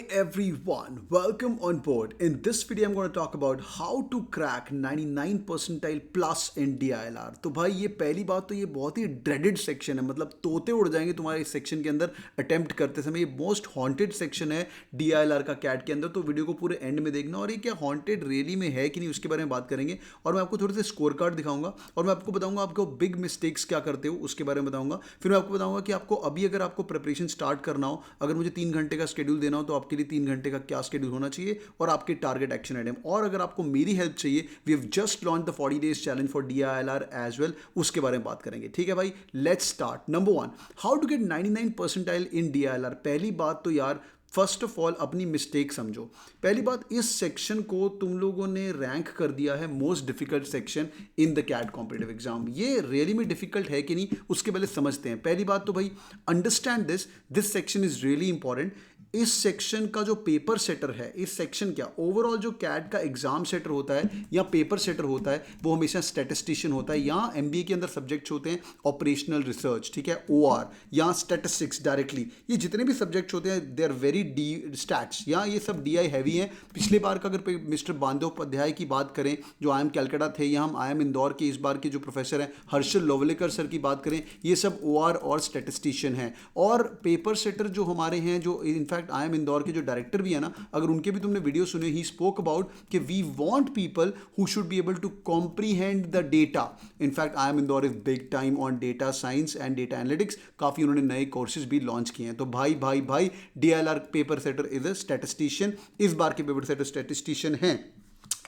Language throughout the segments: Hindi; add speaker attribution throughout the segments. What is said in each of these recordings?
Speaker 1: Everyone, welcome on board. In this video, I'm going to talk about how to crack 99 percentile plus in DILR. तो भाई ये पहली बात तो ये बहुत ही ड्रेडेड सेक्शन है, मतलब तोते उड़ जाएंगे तुम्हारे इस सेक्शन के अंदर अटेम्प्ट करते समय। ये मोस्ट हॉन्टेड सेक्शन है DILR का कैट के अंदर, तो वीडियो को पूरे एंड में देखना। और ये क्या हॉन्टेड रियली में है कि नहीं उसके बारे में बात करेंगे, और मैं आपको थोड़े से स्कोर कार्ड दिखाऊंगा, और मैं आपको बताऊंगा आपको बिग मिस्टेक्स क्या करते हो उसके बारे में बताऊंगा। फिर मैं आपको बताऊंगा कि आपको अभी अगर आपको प्रिपरेशन स्टार्ट करना हो, अगर मुझे 3 घंटे का शेड्यूल देना हो तो आपके लिए 3 घंटे का क्या शेड्यूल होना चाहिए और आपके टारगेट एक्शन आइटम। और अगर आपको मेरी हेल्प चाहिए, we have just launch the 40 days challenge for DILR as well, उसके बारे में बात करेंगे। ठीक है भाई, let's start. Number 1, how to get 99 percentile in DILR। पहली बात तो यार, फर्स्ट ऑफ ऑल अपनी मिस्टेक समझो। पहली बात, इस सेक्शन को तुम लोगों ने रैंक कर दिया है most difficult section in the CAT competitive exam. ये रियली में डिफिकल्ट है कि नहीं उसके पहले समझते हैं। पहली बात तो भाई, understand this section is really important. इस सेक्शन का जो पेपर सेटर है, इस सेक्शन क्या ओवरऑल जो कैट का एग्जाम सेटर होता है या पेपर सेटर होता है, वो हमेशा स्टैटिस्टिशियन होता है। यहाँ MBA के अंदर सब्जेक्ट्स होते हैं ऑपरेशनल रिसर्च, ठीक है, OR या स्टैटिस्टिक्स डायरेक्टली। ये जितने भी सब्जेक्ट्स होते हैं they are very the stats, यहाँ ये सब DI हैवी हैं। पिछले बार का अगर मिस्टर बंदोपाध्याय की बात करें जो IIM कैलकाटा थे, या हम IIM इंदौर के इस बार के जो प्रोफेसर हैं हर्षल लोवलेकर सर की बात करें, ये सब OR और स्टैटिस्टिशियन हैं। और पेपर सेटर जो हमारे हैं, जो इनफैक्ट IIM इंदौर के जो डायरेक्टर भी है ना, अगर उनके भी तुमने वीडियो सुने, ही स्पोक अबाउट कि we want people who should be able to comprehend the data. In fact IIM Indore is big time on data science and data analytics. काफ़ी उन्होंने नए कोर्सेज भी लॉन्च किए हैं। तो भाई भाई भाई, DILR paper setter is a statistician. इस बार के पेपर सेटर स्टैटिस्टिशियन हैं।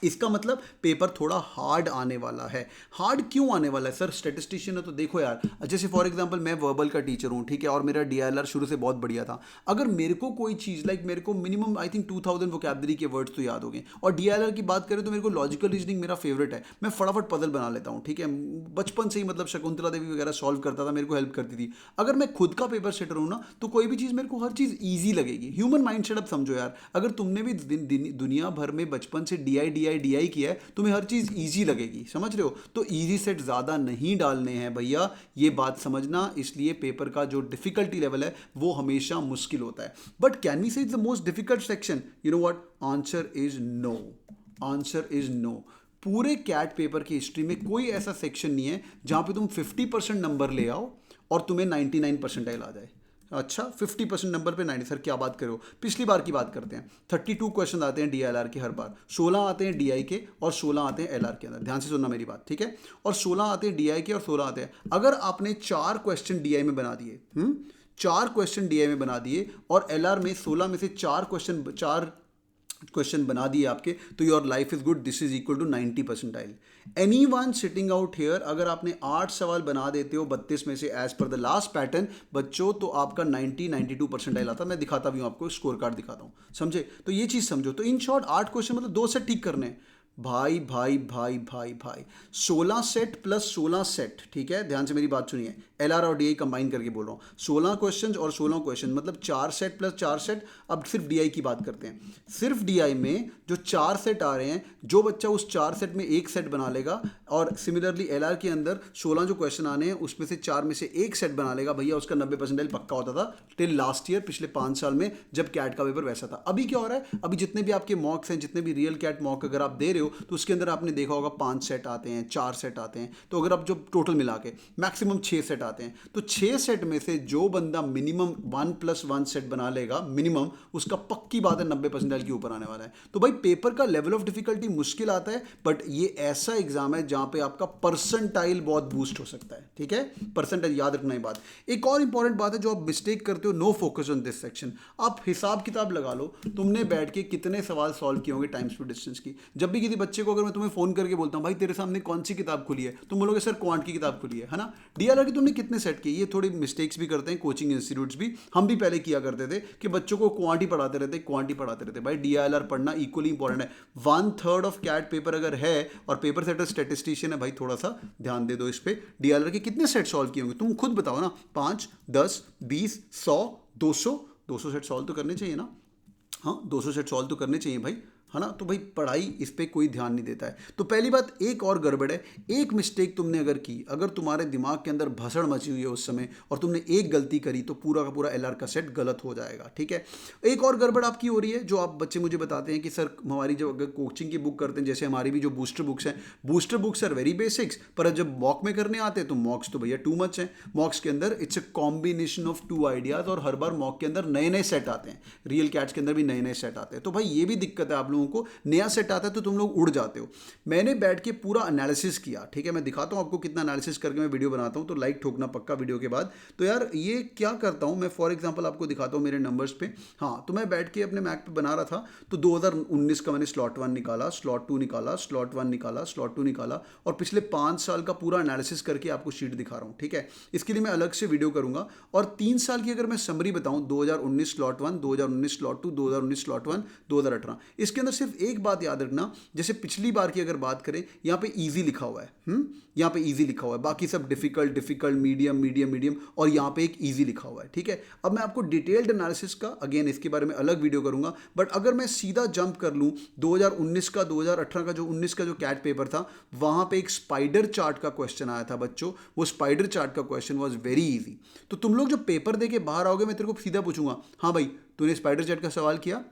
Speaker 1: इसका मतलब पेपर थोड़ा हार्ड आने वाला है। हार्ड क्यों आने वाला है सर, स्टैटिस्टिशियन है तो देखो यार, जैसे फॉर एग्जांपल मैं वर्बल का टीचर हूँ, ठीक है, और मेरा DILR शुरू से बहुत बढ़िया था। अगर मेरे को कोई चीज़ लाइक मेरे को मिनिमम आई थिंक 2000 वोकैबलरी के वर्ड्स तो याद हो गए, और DILR की बात करें तो मेरे को लॉजिकल रीजनिंग मेरा फेवरेट है। मैं फटाफट पजल बना लेता हूँ, ठीक है, बचपन से ही, मतलब शकुंतला देवी वगैरह सॉल्व करता था, मेरे को हेल्प करती थी। अगर मैं खुद का पेपर सेटर हूँ ना, तो कोई भी चीज़ मेरे को हर चीज़ ईजी लगेगी। ह्यूमन माइंड सेटअप समझो यार, अगर तुमने भी दुनिया भर में बचपन से DI किया है, तुम्हें हर चीज़ ईजी लगेगी, समझ रहे हो। तो ईजी सेट ज़्यादा नहीं डालने हैं भैया, ये बात समझना। इसलिए पेपर का जो डिफिकल्टी लेवल है वो हमेशा मुश्किल होता है। But can we say it's the most difficult section? You know what, answer is no. Answer is no. पूरे कैट पेपर की हिस्ट्री में कोई ऐसा सेक्शन नहीं है जहां पे तुम 50% नंबर ले आओ और तुम्हें 99 परसेंटाइल आ जाए। अच्छा, 50% नंबर पे 90, सर क्या बात करो। पिछली बार की बात करते हैं, 32 क्वेश्चन आते हैं DILR के हर बार, 16 आते हैं DI के और 16 आते हैं LR के अंदर। ध्यान से सुनना मेरी बात, ठीक है। और 16 आते हैं DI के और 16 आते हैं। अगर आपने 4 क्वेश्चन DI में बना दिए, 4 क्वेश्चन DI में बना दिए, और LR में 16 में से 4 क्वेश्चन बना दिए आपके, तो your life is good, this is equal to 90 percentile. Any one sitting out here, अगर आपने 8 सवाल बना देते हो 32 में से as per the last pattern बच्चों, तो आपका 92 परसेंटाइल आता है। मैं दिखाता भी हूँ आपको, स्कोर कार्ड दिखाता हूँ, समझे। तो ये चीज़ समझो। तो इन शॉर्ट 8 क्वेश्चन मतलब 2 सेट ठीक करने हैं। भाई भाई भाई भाई भाई, 16 सेट प्लस 16 सेट, ठीक है, ध्यान से मेरी बात सुनिए। LR और DI कंबाइन करके बोल रहा हूँ, 16 क्वेश्चन और 16 क्वेश्चन मतलब 4 सेट प्लस 4 सेट। अब सिर्फ DI की बात करते हैं। सिर्फ DI में जो 4 सेट आ रहे हैं, जो बच्चा उस 4 सेट में एक सेट बना लेगा, और सिमिलरली LR के अंदर 16 जो क्वेश्चन आने हैं उसमें से 4 में से एक सेट बना लेगा, भैया उसका 90 परसेंटाइल पक्का होता था टिल लास्ट ईयर, पिछले 5 साल में जब कैट का पेपर वैसा था। अभी क्या हो रहा है, अभी जितने भी आपके मॉक्स हैं, जितने भी रियल कैट मॉक अगर आप दे रहे हो, तो उसके अंदर आपने देखा होगा 5 सेट आते हैं, 4 सेट आते हैं। तो अगर आप जो टोटल मिला के मैक्सिमम 6 सेट आते हैं, तो 6 सेट में से जो बंदा मिनिमम 1+1 सेट बना लेगा मिनिमम, उसका पक्की बात है 90 परसेंटाइल के ऊपर आने वाला है। तो भाई पेपर का लेवल ऑफ डिफिकल्टी मुश्किल आता है, बट ये ऐसा एग्जाम है जहां पे आपका परसेंटाइल बहुत बूस्ट हो सकता है, ठीक है। परसेंटाइल याद रखना ही बात। एक और इंपॉर्टेंट बात है जो आप मिस्टेक करते हो, no focus on this section. आप हिसाब किताब लगा लो, तुमने बैठ के कितने सवाल सॉल्व किए होंगे टाइम टू डिस्टेंस की। जब भी किसी बच्चे को अगर मैं तुम्हें फोन करके बोलता हूँ भाई तेरे सामने कौन सी किताब खुली है, तुम बोलोगे सर क्वांट की किताब खुली है ना। DILR की तुमने कितने सेट किए। ये थोड़ी मिस्टेक्स भी करते हैं कोचिंग इंस्टीट्यूट्स भी, हम भी पहले किया करते थे कि बच्चों को क्वांट पढ़ाते रहते। भाई DILR पढ़ना इक्वली इंपॉर्टेंट है। 1/3 ऑफ कैट पेपर अगर है और पेपर सेटर स्टैटिस्टिशियन है, भाई थोड़ा सा ध्यान दे दो इस पे। DILR के कितने सेट सॉल्व किए होंगे तुम खुद बताओ ना, 5, 10, 20, 100, 200 सेट सॉल्व तो करने चाहिए ना। हाँ, 200 सेट सॉल्व तो करने चाहिए भाई। है ना। तो भाई पढ़ाई इस पे कोई ध्यान नहीं देता है। तो पहली बात एक और गड़बड़ है, एक मिस्टेक तुमने अगर की, अगर तुम्हारे दिमाग के अंदर भसड़ मची हुई है उस समय और तुमने एक गलती करी तो पूरा का पूरा एलआर का सेट गलत हो जाएगा, ठीक है। एक और गड़बड़ आपकी हो रही है, जो आप बच्चे मुझे बताते हैं कि सर हमारी जो अगर कोचिंग की बुक करते हैं, जैसे हमारी भी जो बूस्टर बुक्स हैं, booster books are very basics, पर जब मॉक में करने आते हैं तो मॉक्स तो भैया टू मच है। मॉक्स के अंदर it's a combination of two ideas और हर बार मॉक के अंदर नए नए सेट आते हैं, रियल कैट्स के अंदर भी नए नए सेट आते हैं। तो भाई ये भी दिक्कत है आप लोगों को, नया सेट आता है तो तुम लोग उड़ जाते हो। मैंने बैठ के पूरा एनालिसिस किया, ठीक है, मैं दिखाता हूँ आपको कितना एनालिसिस करके मैं वीडियो बनाता हूँ, तो लाइक ठोकना पक्का वीडियो के बाद। तो यार ये क्या करता हूँ मैं, फॉर एग्जांपल आपको दिखाता हूँ मेरे नंबर्स पे। हाँ, तो मैं बैठ के अपने मैक पे बना रहा था, तो 2019 का मैंने स्लॉट 1 निकाला, स्लॉट 2 निकाला, स्लॉट 1 निकाला, स्लॉट 2 निकाला, और पिछले 5 साल का पूरा एनालिसिस करके आपको शीट दिखा रहा हूँ, ठीक है। इसके लिए मैं अलग से वीडियो करूंगा। और 3 साल की अगर मैं समरी बताऊं, 2019 स्लॉट 1, 2019 स्लॉट 2, 2019 स्लॉट 1, 2018, इसके अंदर सिर्फ एक बात याद रखना, जैसे पिछली बार की अगर बात करें, यहाँ पे इजी लिखा हुआ है, यहाँ पे इजी लिखा हुआ है, बाकी सब difficult difficult, medium medium medium, और यहाँ पे एक इजी लिखा हुआ है, ठीक है। अब मैं आपको डिटेल्ड एनालिसिस का अगेन इसके बारे में अलग वीडियो करूंगा, बट अगर मैं सीधा जंप कर लूँ 2019 का, 2018 का, जो 19 का जो कैट पेपर था, वहाँ पे एक स्पाइडर चार्ट का क्वेश्चन आया था बच्चों। वो स्पाइडर चार्ट का क्वेश्चन वॉज वेरी ईजी। तो तुम लोग जो पेपर दे के बाहर आओगे, मैं तेरे को सीधा पूछूंगा, हाँ भाई तूने स्पाइडर चार्ट का सवाल किया,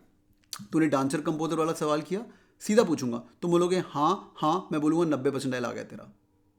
Speaker 1: तूने डांसर कंपोजर वाला सवाल किया, सीधा पूछूंगा, तुम बोलोगे हाँ हाँ, मैं बोलूँगा 90% आ गया तेरा,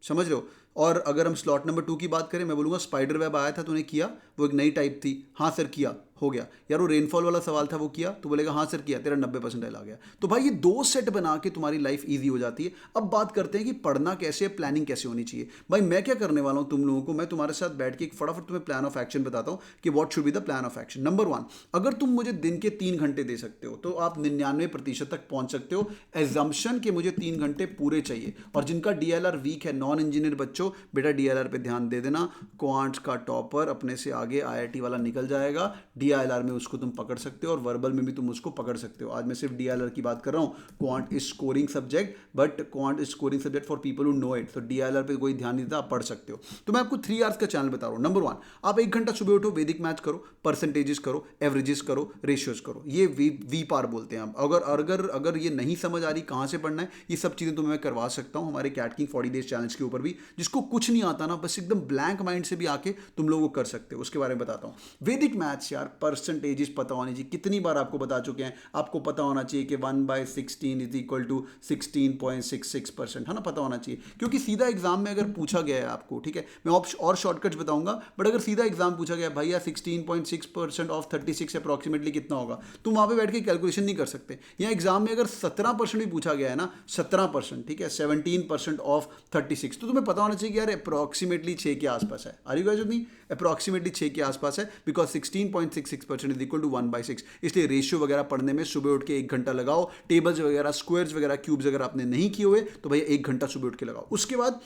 Speaker 1: समझ लो। और अगर हम स्लॉट नंबर 2 की बात करें, मैं बोलूँगा स्पाइडर वेब आया था, तूने किया, वो एक नई टाइप थी, हाँ सर किया, हो गया। यार वो रेनफॉल वाला सवाल था, वो किया, तो बोलेगा हाँ सर किया, तेरा 90% आ गया। तो भाई ये 2 सेट बना के तुम्हारी लाइफ ईजी हो जाती है। अब बात करते हैं कि पढ़ना कैसे, प्लानिंग कैसे होनी चाहिए। भाई मैं क्या करने वाला हूँ तुम लोगों को, मैं तुम्हारे साथ बैठ के एक फटाफट तुम्हें प्लान ऑफ एक्शन बताता हूँ कि what should be the plan of action. Number 1, अगर तुम मुझे दिन के 3 घंटे दे सकते हो तो आप 99% तक पहुंच सकते हो, एग्जाम्पशन के मुझे 3 घंटे पूरे चाहिए। और जिनका डीएलआर वीक है, नॉन इंजीनियर बच्चों, बेटा डीएलआर पे ध्यान दे देना, क्वांट्स का टॉपर अपने से आगे आईआईटी वाला निकल जाएगा, डीएलआर में उसको तुम पकड़ सकते हो और वर्बल में भी तुम उसको पकड़ सकते हो। आज मैं सिर्फ डीएलआर की बात कर रहा हूँ, quant is scoring subject, but quant is scoring subject for people who know it. तो डीएलआर पे कोई ध्यान नहीं देता, आप पढ़ सकते हो। तो मैं आपको 3 आवर्स का चैनल बता रहा हूँ। नंबर 1, आप 1 घंटा सुबह उठो, वैदिक मैथ करो, परसेंटेजेस करो, एवरेजेस करो, रेशियोज करो, ये वी पार बोलते हैं। अगर ये नहीं समझ आ रही कहाँ से पढ़ना है, ये सब चीज़ें तो मैं करवा सकता हूँ हमारे कैट किंग 40 डेज चैलेंज के ऊपर भी। जिसको कुछ नहीं आता ना, बस एकदम ब्लैंक माइंड से भी आके तुम लोगों को कर सकते हो, उसके बारे में बताता हूँ। वैदिक मैथ्स यार, परसेंटेजेस पता होनी चाहिए, कितनी बार आपको बता चुके हैं, आपको पता होना चाहिए कि 1/16 इज इक्वल टू 16.66%, है ना, पता होना चाहिए। क्योंकि सीधा एग्जाम में अगर पूछा गया है आपको, ठीक है, मैं और शॉर्टकट्स बताऊंगा, बट अगर सीधा एग्जाम पूछा गया भैया 16.6% ऑफ 36 अप्रॉक्सीमेटली कितना होगा, तुम वहां पे बैठ के कैलकुलेशन नहीं कर सकते। या एग्जाम में अगर 17% भी पूछा गया है ना, 17%, ठीक है, 17% ऑफ 36, तो तुम्हें पता होना चाहिए कि यार अप्रॉक्सीमेटली 6 के आसपास है। Are you guys with me? Approximately 6 के आसपास है, बिकॉज 16.66% इज इक्वल टू 1/6। इसलिए रेशियो वगैरह पढ़ने में सुबह उठ के 1 घंटा लगाओ। टेबल्स वगैरह, स्क्वायर्स वगैरह, क्यूब्स अगर आपने नहीं किए हुए तो भैया 1 घंटा सुबह उठ के लगाओ। उसके बाद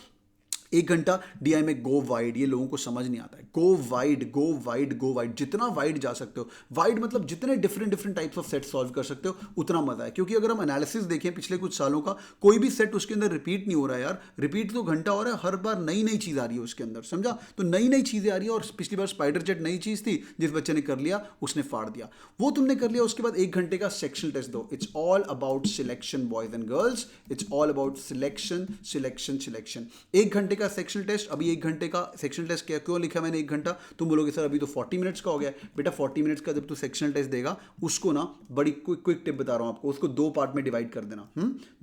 Speaker 1: 1 घंटा डीआई में गो वाइड। ये लोगों को समझ नहीं आता है, गो वाइड गो वाइड गो वाइड, जितना वाइड जा सकते हो। वाइड मतलब जितने different types of set solve कर सकते हो उतना मजा है। क्योंकि अगर हम एनालिसिस देखें पिछले कुछ सालों का, कोई भी सेट उसके अंदर रिपीट नहीं हो रहा है यार, रिपीट तो घंटा हो रहा है, हर बार नई नई चीज आ रही है उसके अंदर, समझा। तो नई नई चीजें आ रही है, और पिछली बार स्पाइडर जेट नई चीज थी, जिस बच्चे ने कर लिया उसने फाड़ दिया, वो तुमने कर लिया। उसके बाद 1 घंटे का सेक्शनल टेस्ट दो। It's all about selection boys and girls, it's all about selection selection selection. 1 घंटे का सेक्शनल टेस्ट। अभी 1 घंटे का सेक्शनल टेस्ट क्या, क्यों लिखा मैंने 1 घंटा? तुम बोलोगे सर अभी तो 40 मिनट्स का हो गया। बेटा 40 मिनट्स का जब तू सेक्शनल टेस्ट देगा, उसको ना बड़ी क्विक टिप बता रहा हूं आपको, उसको 2 पार्ट में डिवाइड कर देना।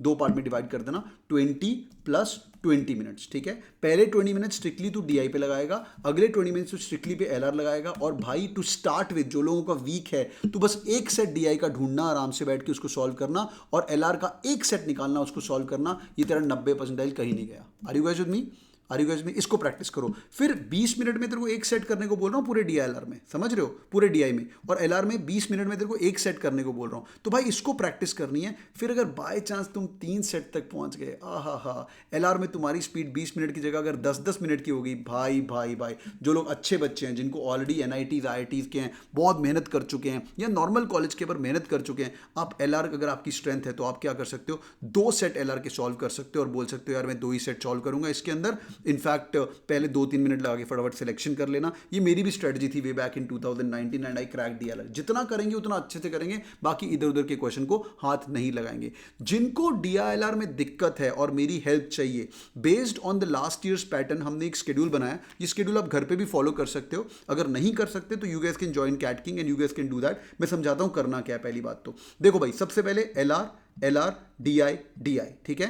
Speaker 1: 2 पार्ट में डिवाइड कर देना, 20 + 20 मिनट्स, ठीक है। पहले 20 मिनट्स स्ट्रिक्टली तू डीआई पे लगाएगा, अगले 20 मिनट्स तू स्ट्रिक्टली पे एलआर लगाएगा। और भाई टू स्टार्ट विद, जो लोगों का वीक है, तू बस एक सेट डीआई का ढूंढना, आराम से बैठ के उसको सॉल्व करना, और एलआर का एक सेट निकालना, उसको सॉल्व करना। ये तेरा 90% कहीं नहीं गया। Are you guys with me? Are you guys में? इसको प्रैक्टिस करो। फिर 20 मिनट में तेरे को एक सेट करने को बोल रहा हूँ पूरे डीआईएलआर में, समझ रहे हो, पूरे डीआई में। और एलआर में 20 मिनट में तेरे को एक सेट करने को बोल रहा हूँ। तो भाई इसको प्रैक्टिस करनी है। फिर अगर बाय चांस तुम 3 सेट तक पहुंच गए, हा, एलआर में तुम्हारी स्पीड 20 मिनट की जगह अगर 10-10 मिनट की हो गई, भाई भाई भाई, जो लोग अच्छे बच्चे हैं, जिनको ऑलरेडी एनआईटीज आईआईटीज के हैं, बहुत मेहनत कर चुके हैं, या नॉर्मल कॉलेज के पर मेहनत कर चुके हैं, आप एलआर अगर आपकी स्ट्रेंथ है तो आप क्या कर सकते हो, 2 सेट एलआर के सॉल्व कर सकते हो, और बोल सकते हो यार मैं 2 ही सेट सॉल्व करूंगा इसके अंदर, इनफैक्ट पहले 2-3 मिनट लगा के फटाफट सिलेक्शन कर लेना, ये मेरी भी स्ट्रेटजी थी way back in 2019 and I crack DLR। जितना करेंगे उतना अच्छे से करेंगे, बाकी इधर उधर के क्वेश्चन को हाथ नहीं लगाएंगे। जिनको DLR में दिक्कत है और मेरी हेल्प चाहिए, based on the last years pattern हमने एक शेड्यूल बनाया। ये शेड्यूल आप घर पे भी फॉलो कर सकते हो, अगर नहीं कर सकते तो you guys can join CAT King and you guys can do that. मैं समझाता हूं करना क्या है। पहली बात तो देखो भाई, सबसे पहले LR DI, ठीक है।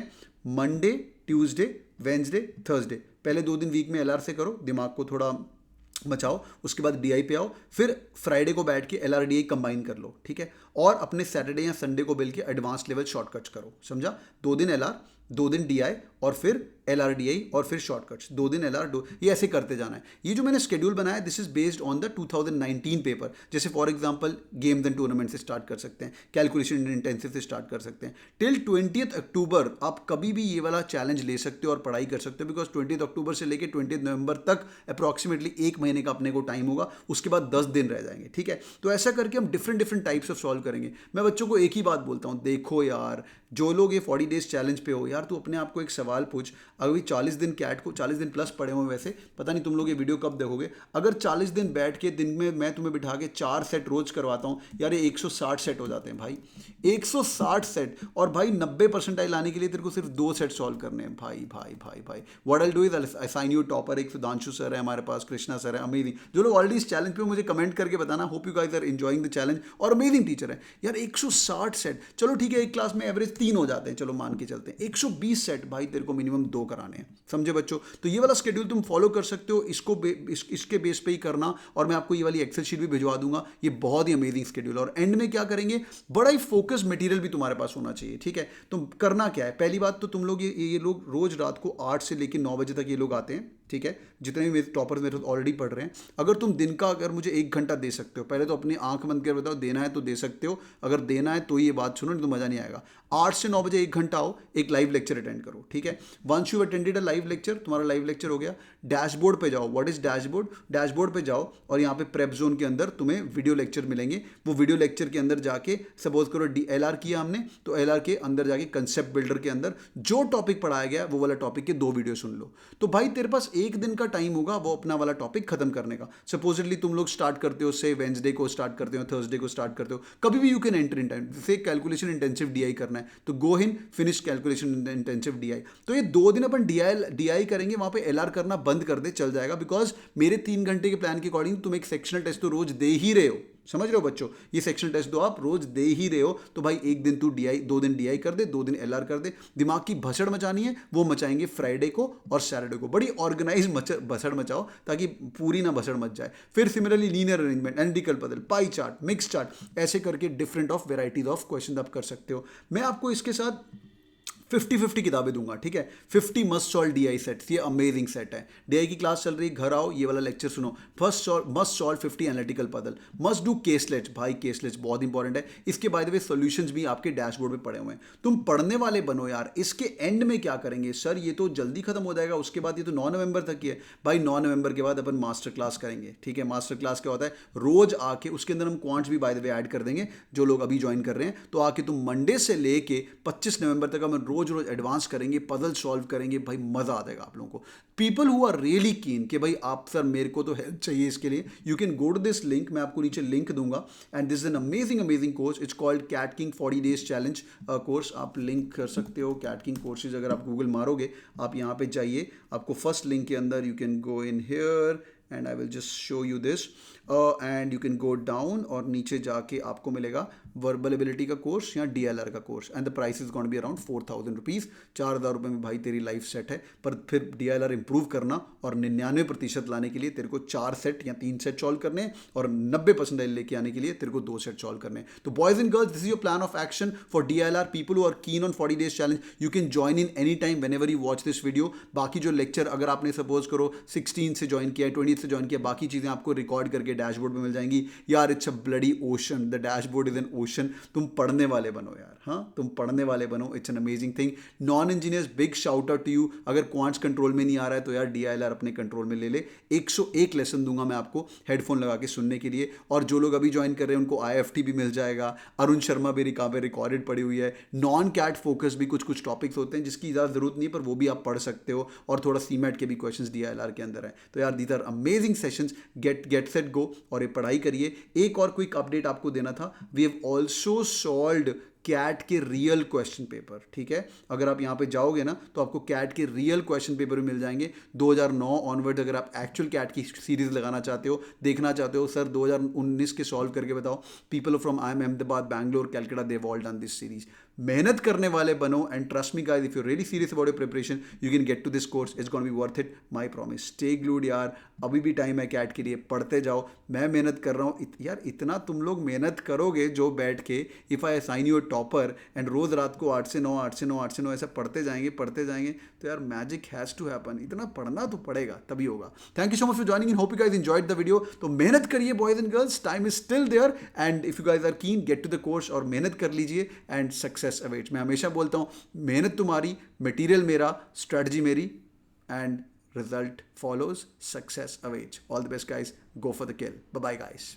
Speaker 1: मंडे, ट्यूसडे, वेंसडे, थर्सडे, पहले 2 दिन वीक में LR से करो, दिमाग को थोड़ा मचाओ। उसके बाद DI पे आओ, फिर फ्राइडे को बैठ के LR DI कंबाइन कर लो, ठीक है। और अपने सैटरडे या संडे को मिल के एडवांस लेवल शॉर्टकट्स करो, समझा। 2 दिन LR, 2 दिन DI और फिर LR DI और फिर शॉर्टकट्स, 2 दिन LR, ये ऐसे करते जाना है। ये जो मैंने शेड्यूल बनाया, this is based on the 2019 paper. जैसे for example games and tournament से स्टार्ट कर सकते हैं, कैलकुलेशन इंटेंसिव से स्टार्ट कर सकते हैं। टिल 20 अक्टूबर आप कभी भी ये वाला चैलेंज ले सकते हो और पढ़ाई कर सकते हो, बिकॉज 20 अक्टूबर से लेकर 20 नवंबर तक अप्रॉक्सीमेटली 1 महीने का अपने को टाइम होगा। उसके बाद 10 दिन रह जाएंगे, ठीक है। तो ऐसा करके हम डिफरेंट टाइप्स ऑफ सॉल्व करेंगे। मैं बच्चों को एक ही बात बोलता हूँ, देखो यार, जो लोग ये 40 डेज चैलेंज पे हो यार, तू अपने आप को एक सवाल पूछ। अभी 40 दिन कैट को 40 दिन प्लस पड़े हुए, वैसे पता नहीं तुम लोग ये वीडियो कब देखोगे। अगर 40 दिन बैठ के दिन में मैं तुम्हें बिठा के 4 सेट रोज करवाता हूँ यार, ये 160 सेट हो जाते हैं भाई, 160 सेट। और भाई 90 परसेंटाइल लाने के लिए तेरे को सिर्फ 2 सेट सॉल्व करने हैं भाई भाई भाई भाई। What I do is assign you topper. एक सुधांशु सर है हमारे पास, कृष्णा सर है, अमेजिंग। जो लोग ऑलरेडी इस चैलेंज पे मुझे कमेंट करके बताना, hope you guys are enjoying the challenge, और अमेजिंग टीचर है यार। 160 सेट, चलो ठीक है, एक क्लास में एवरेज 3 हो जाते हैं, चलो मान के चलते हैं। 120 सेट भाई तेरे को मिनिमम 2 कराने हैं, समझे बच्चों। तो ये वाला शेड्यूल तुम फॉलो कर सकते हो, इसके बेस पे ही करना। और मैं आपको ये वाली एक्सेल शीट भी भिजवा दूंगा, ये बहुत ही अमेजिंग शेड्यूल। और एंड में क्या करेंगे, बड़ा ही फोकस मटेरियल भी तुम्हारे पास होना चाहिए, ठीक है। तुम करना क्या है, पहली बात तो तुम लोग ये लोग रोज रात को 8 से लेकर 9 बजे तक ये लोग आते हैं, ठीक है। जितने भी मेरे टॉपर्स मेरे ऑलरेडी पढ़ रहे हैं, अगर तुम दिन का अगर मुझे 1 घंटा दे सकते हो, पहले तो अपनी आंख बंद कर बताओ, देना है तो दे सकते हो। अगर देना है तो ये बात सुनो, नहीं तो मजा नहीं आएगा। 8 से 9 बजे 1 घंटा आओ, एक लाइव लेक्चर अटेंड करो, ठीक है। Once you attended a live lecture, तुम्हारा लाइव लेक्चर हो गया। डैशबोर्ड पे जाओ, व्हाट इज डैशबोर्ड, डैशबोर्ड पे जाओ और यहाँ पे प्रेप जोन के अंदर तुम्हें वीडियो लेक्चर मिलेंगे। वो वीडियो लेक्चर के अंदर जाके, सपोज करो LR किया हमने, तो LR के अंदर जाके कंसेप्ट बिल्डर के अंदर जो टॉपिक पढ़ाया गया वो वाला टॉपिक के 2 वीडियो सुन लो। तो भाई तेरे पास 1 दिन का टाइम होगा वो अपना वाला टॉपिक खत्म करने का। सपोजिटली तुम लोग स्टार्ट करते हो, से वेंसडे को स्टार्ट करते हो, थर्सडे को स्टार्ट करते हो, कभी भी you can enter in time. जैसे कैलकुलेशन इंटेंसिव DI करना है तो go in finish calculation intensive DI। तो ये 2 दिन अपन DI करेंगे, वहां पे LR करना बंद कर दे, चल जाएगा। बिकॉज मेरे 3 घंटे के प्लान के अकॉर्डिंग तुम एक सेक्शनल टेस्ट तो रोज दे ही रहे हो, समझ रहे हो बच्चों। ये सेक्शनल टेस्ट दो आप रोज दे ही रहे हो, तो भाई 1 दिन तू DI, 2 दिन DI कर दे, 2 दिन LR कर दे। दिमाग की भसड़ मचानी है, वो मचाएंगे फ्राइडे को और सैटरडे को। बड़ी ऑर्गेनाइज भसड़ मचाओ ताकि पूरी ना भसड़ मच जाए। फिर similarly linear arrangement, analytical puzzle, pie chart, mix chart, ऐसे करके different of varieties of question आप कर सकते हो। मैं आपको इसके साथ 50-50 किताबें दूंगा, ठीक है। 50 मस्ट सॉल्व DI सेट्स, ये अमेजिंग सेट है। DI की क्लास चल रही, घर आओ, ये वाला लेक्चर सुनो। Must solve 50 analytical puzzle, must do केसलेट्स, भाई केसलेट्स बहुत इंपॉर्टेंट है। इसके बाय द वे सॉल्यूशंस भी आपके डैशबोर्ड पे पड़े हुए हैं, तुम पढ़ने वाले बनो यार। इसके एंड में क्या करेंगे, सर ये तो जल्दी खत्म हो जाएगा, उसके बाद ये तो 9 नवंबर तक ही है। भाई 9 नवंबर के बाद अपन मास्टर क्लास करेंगे, ठीक है। मास्टर क्लास क्या होता है, रोज आके उसके अंदर हम क्वांट्स भी बाय द वे ऐड कर देंगे, जो लोग अभी ज्वाइन कर रहे हैं। तो आके तुम मंडे से लेके 25 नवंबर तक हम रोज एडवांस करेंगे, पजल सॉल्व करेंगे, भाई मजा आ जाएगा आप लोगों को। पीपल हु आर रियली कीन कि भाई आप सर मेरे को तो हेल्प चाहिए इसके लिए, you can go to this link, मैं आपको नीचे लिंक दूंगा। And this is an amazing course, it's called CAT King 40 days challenge course. आप लिंक कर सकते हो कैट किंग कोर्सेज, अगर आप गूगल मारोगे, आप यहाँ पे जाइए, आपको फर्स्ट लिंक के अंदर you can go in here and I will just show you this and you can go down, और नीचे जाके आपको मिलेगा वर्बल एबिलिटी का कोर्स या DLR का course, and the price is going to be around 4000 rupees. 4000 रुपये में भाई तेरी लाइफ सेट है। पर फिर DLR इंप्रूव करना और 99% लाने के लिए तेरे को 4 सेट या 3 सेट सॉल्व करने हैं, और 90% लेके आने के लिए तेरे को 2 सेट सॉल्व करने हैं। तो boys and girls, this is your plan of action for DLR। People who are keen on 40 days challenge, you can join in any time whenever you watch this video. बाकी जो लेक्चर अगर आपने सपोज करो 16 से ज्वाइन किया है, 20 से ज्वाइन किया, बाकी चीज़ें आपको रिकॉर्ड करके डैशबोर्ड में मिल जाएंगी। यार it's a bloody ocean, the dashboard is an ocean. तुम पढ़ने वाले बनो यार, हाँ तुम पढ़ने वाले बनो, it's an amazing thing. Non engineers big shout out to you. अगर क्वांट्स कंट्रोल में नहीं आ रहा है तो यार DILR अपने कंट्रोल में ले ले। 101 लेसन दूंगा मैं आपको हेडफोन लगा के सुनने के लिए। और जो लोग अभी ज्वाइन कर रहे हैं उनको IFT भी मिल जाएगा। अरुण शर्मा भी रिकावे रिकॉर्डेड पड़ी हुई है। नॉन कैट फोकस भी कुछ टॉपिक्स होते हैं जिसकी ज़्यादा जरूरत नहीं है, पर वो भी आप पढ़ सकते हो। और थोड़ा CMAT के भी क्वेश्चंस DILR के अंदर है। तो यार these are amazing sessions, get set go और ये पढ़ाई करिए। एक और क्विक अपडेट आपको देना था, we have also solved CAT के रियल क्वेश्चन पेपर, ठीक है। अगर आप यहाँ पे जाओगे ना तो आपको कैट के रियल क्वेश्चन पेपर भी मिल जाएंगे 2009 ऑनवर्ड। अगर आप एक्चुअल कैट की सीरीज लगाना चाहते हो, देखना चाहते हो, सर 2019 के सॉल्व करके बताओ, people from IIM Ahmedabad, Bangalore, Calcutta, they have all done this series. मेहनत करने वाले बनो and trust me guys, if you really serious about your preparation you can get to this course, it's gonna be worth it, my promise. Stay glued यार, अभी भी टाइम है कैट के लिए, पढ़ते जाओ। मैं मेहनत कर रहा हूँ यार, इतना तुम लोग मेहनत करोगे जो बैठ के, if I assign you a topper and रोज़ रात को 8 से 9 8 से 9 8 से 9 ऐसा पढ़ते जाएंगे तो यार मैजिक हैज़ टू हैपन। इतना पढ़ना तो पड़ेगा, तभी होगा। Thank you so much for joining in, hope you guys enjoyed the video. तो मेहनत करिए boys and girls, time is still there and if you guys are keen, get to the course और मेहनत कर लीजिए एंड सक्सेस अवेट्स। मैं हमेशा बोलता हूँ, मेहनत तुम्हारी, मटीरियल मेरा, स्ट्रैटेजी मेरी, and result follows, success awaits. All the best guys, go for the kill. Bye bye guys.